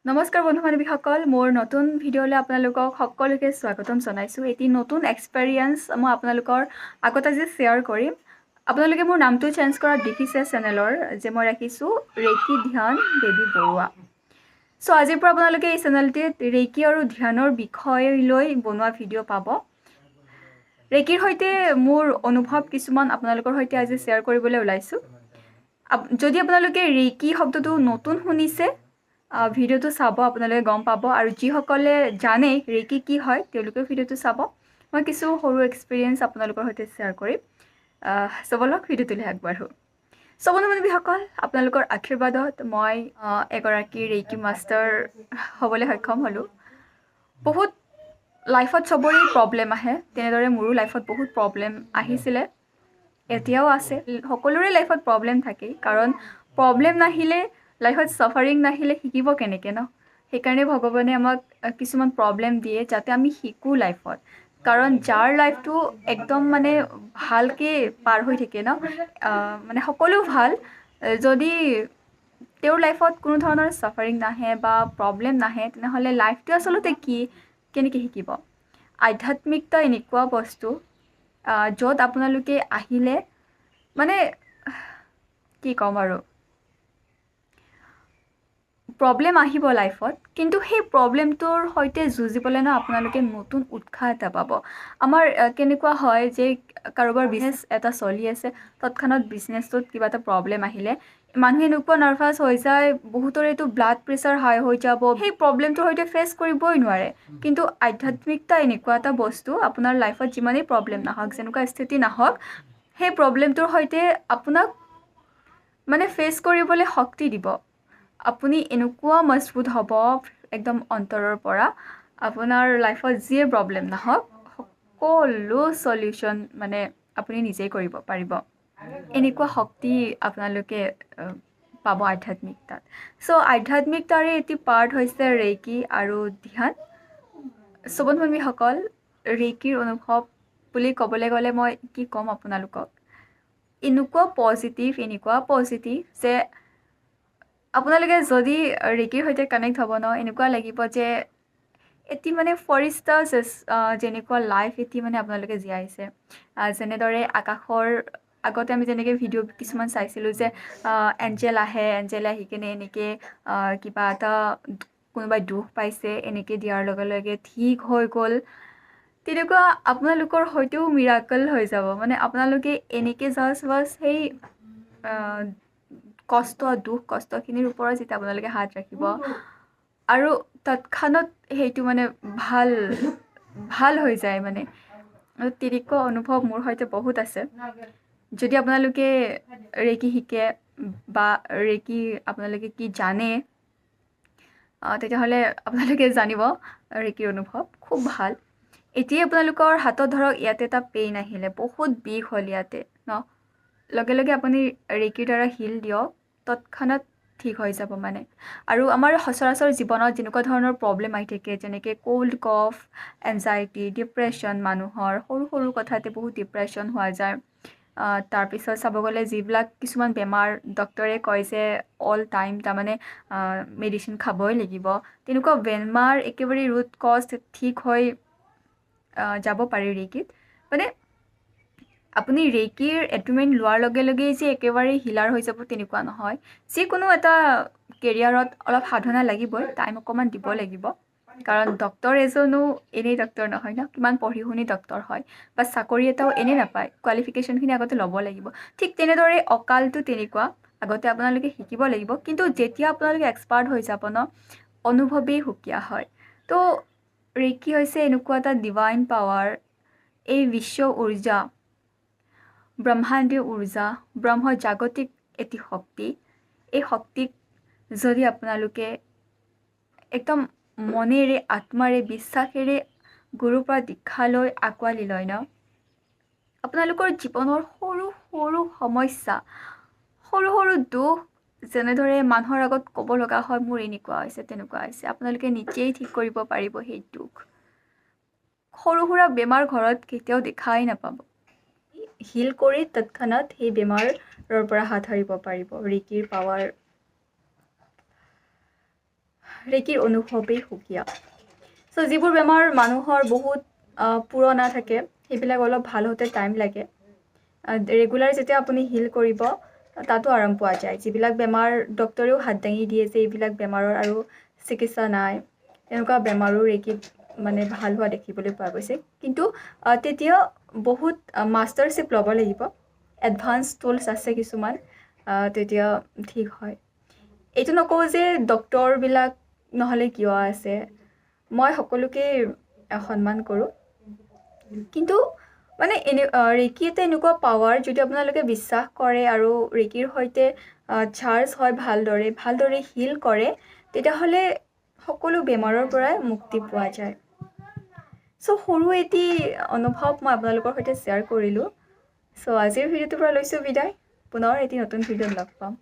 নমস্কাৰ বন্ধু বান্ধৱীসকল, মোৰ নতুন ভিডিঅ'লৈ আপোনালোকক সকলোকে স্বাগতম জনাইছোঁ। এটি নতুন এক্সপেৰিয়েঞ্চ মই আপোনালোকৰ আগত আজি শ্বেয়াৰ কৰিম। আপোনালোকে মোৰ নামটো চেঞ্জ কৰা দেখিছে চেনেলৰ, যে মই ৰাখিছোঁ ৰেকি ধ্যান বেবী বৰুৱা। চ' আজিৰ পৰা আপোনালোকে এই চেনেলটিত ৰেকি আৰু ধ্যানৰ বিষয় লৈ বনোৱা ভিডিঅ' পাব। ৰেকিৰ সৈতে মোৰ অনুভৱ কিছুমান আপোনালোকৰ সৈতে আজি শ্বেয়াৰ কৰিবলৈ ওলাইছোঁ। যদি আপোনালোকে ৰেকি শব্দটো নতুন শুনিছে, ভিডিঅ'টো চাব, আপোনালোকে গম পাব। আৰু যিসকলে জানে ৰেকি কি হয় তেওঁলোকেও ভিডিঅ'টো চাব। মই কিছু সৰু এক্সপিৰিয়েঞ্চ আপোনালোকৰ সৈতে শ্বেয়াৰ কৰিম। ব'লক ভিডিঅ'টোলৈ আগবাঢ়োঁ। বন্ধু বান্ধৱীসকল, আপোনালোকৰ আশীৰ্বাদত মই এগৰাকী ৰেকি মাষ্টাৰ হ'বলৈ সক্ষম হ'লোঁ। বহুত লাইফত চবৰে প্ৰব্লেম আহে, তেনেদৰে মোৰো লাইফত বহুত প্ৰব্লেম আহিছিলে, এতিয়াও আছে। সকলোৰে লাইফত প্ৰব্লেম থাকেই, কাৰণ প্ৰব্লেম নাহিলে, লাইফত ছাফাৰিং নাহিলে শিকিব কেনেকৈ ন? সেইকাৰণে ভগৱানে আমাক কিছুমান প্ৰব্লেম দিয়ে যাতে আমি শিকোঁ লাইফত। কাৰণ যাৰ লাইফটো একদম মানে ভালকৈ পাৰ হৈ থাকে ন, মানে সকলো ভাল, যদি তেওঁৰ লাইফত কোনো ধৰণৰ ছাফাৰিং নাহে বা প্ৰব্লেম নাহে, তেনেহ'লে লাইফটো আচলতে কি, কেনেকৈ শিকিব? আধ্যাত্মিকতা এনেকুৱা বস্তু য'ত আপোনালোকে আহিলে মানে কি ক'ম আৰু, প্ৰব্লেম আহিব লাইফত, কিন্তু সেই প্ৰব্লেমটোৰ সৈতে যুঁজিবলৈ ন আপোনালোকে নতুন উৎসাহ এটা পাব। আমাৰ কেনেকুৱা হয় যে কাৰোবাৰ বিজনেছ এটা চলি আছে, তৎক্ষণাত বিজনেছটোত কিবা এটা প্ৰব্লেম আহিলে মানুহে এনেকুৱা নাৰ্ভাছ হৈ যায়, বহুতৰেতো ব্লাড প্ৰেছাৰ হাই হৈ যাব, সেই প্ৰব্লেমটোৰ সৈতে ফেচ কৰিবই নোৱাৰে। কিন্তু আধ্যাত্মিকতা এনেকুৱা এটা বস্তু, আপোনাৰ লাইফত যিমানেই প্ৰব্লেম নাহক, যেনেকুৱা স্থিতি নাহক, সেই প্ৰব্লেমটোৰ সৈতে আপোনাক মানে ফেচ কৰিবলৈ শক্তি দিব। আপুনি এনেকুৱা মজবুত হ'ব একদম অন্তৰৰ পৰা, আপোনাৰ লাইফত যিয়ে প্ৰব্লেম নাহক সকলো সলিউশ্যন মানে আপুনি নিজেই কৰিব পাৰিব। এনেকুৱা শক্তি আপোনালোকে পাব আধ্যাত্মিকতাত। চ' আধ্যাত্মিকতাৰে এটি পাৰ্ট হৈছে ৰেকি আৰু ধ্যান। বন্ধু বান্ধৱীসকল, ৰেকিৰ অনুভৱ বুলি ক'বলৈ গ'লে মই কি ক'ম আপোনালোকক, এনেকুৱা পজিটিভ যে আপোনালোকে যদি ৰেকিৰ সৈতে কানেক্ট হ'ব ন, এনেকুৱা লাগিব যে এটি মানে ফৰিষ্টা যেনেকুৱা লাইফ এটি মানে আপোনালোকে জীয়াইছে। যেনেদৰে আকাশৰ আগতে আমি যেনেকৈ ভিডিঅ' কিছুমান চাইছিলোঁ যে এঞ্জেল আহি কিনে এনেকৈ কিবা এটা কোনোবাই দুখ পাইছে, এনেকৈ দিয়াৰ লগে লগে ঠিক হৈ গ'ল। তেনেকুৱা আপোনালোকৰ হয়তো মিৰাকল হৈ যাব। মানে আপোনালোকে এনেকৈ বাছ সেই দুখ কষ্টখিনিৰ ওপৰত যেতিয়া আপোনালোকে হাত ৰাখিব আৰু তৎক্ষণাত সেইটো মানে ভাল হৈ যায়। মানে তেনেকুৱা অনুভৱ মোৰ সৈতে বহুত আছে। যদি আপোনালোকে ৰেকি শিকে বা ৰেকি আপোনালোকে কি জানে, তেতিয়াহ'লে আপোনালোকে জানিব ৰেকিৰ অনুভৱ খুব ভাল। এতিয়াই আপোনালোকৰ হাতত ধৰক ইয়াতে এটা পেইন আহিলে, বহুত বিষ হ'ল ইয়াতে ন, লগে লগে আপুনি ৰেকিৰ দ্বাৰা হিল দিয়ক, তৎক্ষণাত ঠিক হৈ যাব মানে। আৰু আমাৰ সচৰাচৰ জীৱনত যেনেকুৱা ধৰণৰ প্ৰব্লেম আহি থাকে, যেনেকৈ ক'ল্ড কফ, এনজাইটি, ডিপ্ৰেশ্যন, মানুহৰ সৰু সৰু কথাতে বহুত ডিপ্ৰেশ্যন হোৱা যায়। তাৰপিছত চাব গ'লে যিবিলাক কিছুমান বেমাৰ ডক্টৰে কয় যে অল টাইম তাৰমানে মেডিচিন খাবই লাগিব, তেনেকুৱা বেমাৰ একেবাৰে ৰুট কজ ঠিক হৈ যাব পাৰি ৰেকিত। মানে আপুনি ৰেকিৰ এট্ৰিটমেণ্ট লোৱাৰ লগে লগেই যে একেবাৰে হিলাৰ হৈ যাব তেনেকুৱা নহয়। যিকোনো এটা কেৰিয়াৰত অলপ সাধনা লাগিবই, টাইম অকণমান দিব লাগিব। কাৰণ ডক্টৰ এজনো এনেই ডক্টৰ নহয় ন, কিমান পঢ়ি শুনি ডক্টৰ হয়, বা চাকৰি এটাও এনেই নাপায়, কোৱালিফিকেশ্যনখিনি আগতে ল'ব লাগিব। ঠিক তেনেদৰে অকালটো তেনেকুৱা, আগতে আপোনালোকে শিকিব লাগিব, কিন্তু যেতিয়া আপোনালোকে এক্সপাৰ্ট হৈ যাব ন, অনুভৱেই সুকীয়া হয়। তো ৰেকি হৈছে এনেকুৱা এটা ডিভাইন পাৱাৰ, এই বিশ্ব উৰ্জা, ব্ৰহ্মাণ্ডীয় উৰ্জা, ব্ৰহ্মজাগতিক এটি শক্তি। এই শক্তিক যদি আপোনালোকে একদম মনেৰে, আত্মাৰে, বিশ্বাসেৰে গুৰুৰ পৰা দীক্ষা লৈ আঁকোৱালি লয় ন, আপোনালোকৰ জীৱনৰ সৰু সৰু সমস্যা, সৰু সৰু দুখ, যেনেদৰে মানুহৰ আগত ক'ব লগা হয় মোৰ এনেকুৱা হৈছে তেনেকুৱা হৈছে, আপোনালোকে নিজেই ঠিক কৰিব পাৰিব। সেই দুখ, সৰু সুৰা বেমাৰ ঘৰত কেতিয়াও দেখাই নাপাব, হিল কৰি তৎক্ষণাত সেই বেমাৰৰ পৰা হাত সাৰিব পাৰিব ৰেকিৰ পাৱাৰ। ৰেকিৰ অনুভৱেই সুকীয়া। চ' যিবোৰ বেমাৰ মানুহৰ বহুত পুৰণা থাকে সেইবিলাক অলপ ভাল হওঁতে টাইম লাগে। ৰেগুলাৰ যেতিয়া আপুনি হিল কৰিব তাতো আৰাম পোৱা যায়। যিবিলাক বেমাৰ ডক্তৰেও হাত দাঙি দিয়ে যে এইবিলাক বেমাৰৰ আৰু চিকিৎসা নাই, এনেকুৱা বেমাৰো ৰেকিত মানে ভাল হোৱা দেখিবলৈ পোৱা গৈছে। কিন্তু তেতিয়া বহুত মাষ্টাৰশ্বিপ ল'ব লাগিব, এডভান্স টুলছ আছে কিছুমান, তেতিয়া ঠিক হয়। এইটো নকওঁ যে ডক্তৰবিলাক নহ'লে কিয় আছে, মই সকলোকে সন্মান কৰোঁ। কিন্তু মানে ৰেকি এটা এনেকুৱা পাৱাৰ, যদি আপোনালোকে বিশ্বাস কৰে আৰু ৰেকিৰ সৈতে চাৰ্জ হয় ভালদৰে হিল কৰে, তেতিয়াহ'লে সকলো বেমাৰৰ পৰাই মুক্তি পোৱা যায়। চ' সৰু এটি অনুভৱ মই আপোনালোকৰ সৈতে শ্বেয়াৰ কৰিলোঁ। চ' আজিৰ ভিডিঅ'টোৰ পৰা লৈছোঁ বিদায়, পুনৰ এটি নতুন ভিডিঅ'ত লগ পাম।